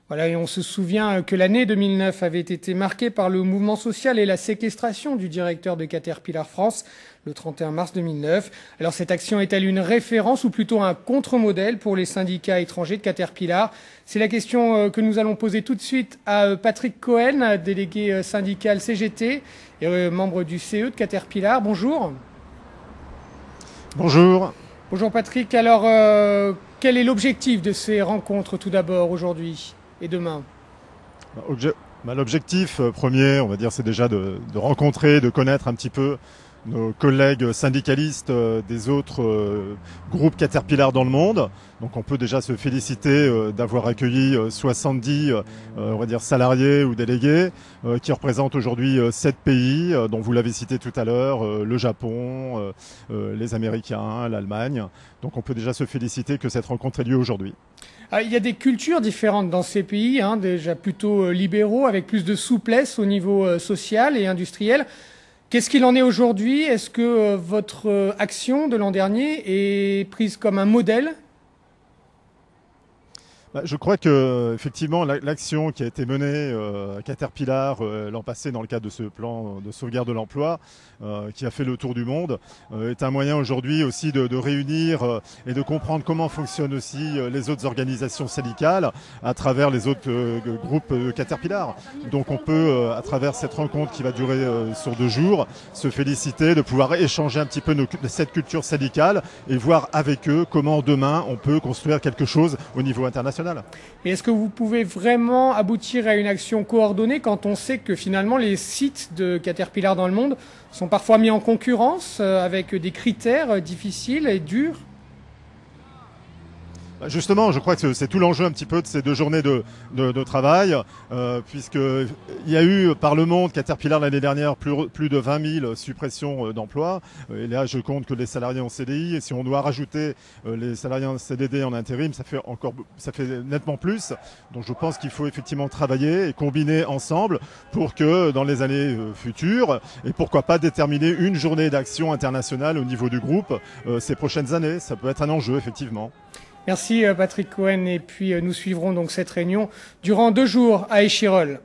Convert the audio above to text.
Voilà, et on se souvient que l'année 2009 avait été marquée par le mouvement social et la séquestration du directeur de Caterpillar France le 31 mars 2009. Alors cette action est-elle une référence ou plutôt un contre-modèle pour les syndicats étrangers de Caterpillar? C'est la question que nous allons poser tout de suite à Patrick Cohen, délégué syndical CGT et membre du CE de Caterpillar. Bonjour. Bonjour. Bonjour Patrick. Alors, quel est l'objectif de ces rencontres tout d'abord aujourd'hui et demain? L'objectif premier, on va dire, c'est déjà de rencontrer, de connaître un petit peu nos collègues syndicalistes des autres groupes Caterpillar dans le monde. Donc on peut déjà se féliciter d'avoir accueilli 70 on va dire salariés ou délégués qui représentent aujourd'hui 7 pays dont vous l'avez cité tout à l'heure, le Japon, les Américains, l'Allemagne. Donc on peut déjà se féliciter que cette rencontre ait lieu aujourd'hui. Il y a des cultures différentes dans ces pays, déjà plutôt libéraux, avec plus de souplesse au niveau social et industriel. Qu'est-ce qu'il en est aujourd'hui? Est-ce que votre action de l'an dernier est prise comme un modèle? Je crois que effectivement l'action qui a été menée à Caterpillar l'an passé dans le cadre de ce plan de sauvegarde de l'emploi qui a fait le tour du monde est un moyen aujourd'hui aussi de réunir et de comprendre comment fonctionnent aussi les autres organisations syndicales à travers les autres groupes Caterpillar. Donc on peut à travers cette rencontre qui va durer sur 2 jours se féliciter de pouvoir échanger un petit peu cette culture syndicale et voir avec eux comment demain on peut construire quelque chose au niveau international. Et est-ce que vous pouvez vraiment aboutir à une action coordonnée quand on sait que finalement les sites de Caterpillar dans le monde sont parfois mis en concurrence avec des critères difficiles et durs? Justement, je crois que c'est tout l'enjeu un petit peu de ces 2 journées de travail, puisqu'il y a eu par le monde Caterpillar l'année dernière plus de 20 000 suppressions d'emplois. Et là, je compte que les salariés en CDI. Et si on doit rajouter les salariés en CDD en intérim, ça fait nettement plus. Donc je pense qu'il faut effectivement travailler et combiner ensemble pour que dans les années futures, et pourquoi pas déterminer une journée d'action internationale au niveau du groupe ces prochaines années. Ça peut être un enjeu, effectivement. Merci Patrick Cohen, et puis nous suivrons donc cette réunion durant 2 jours à Échirolles.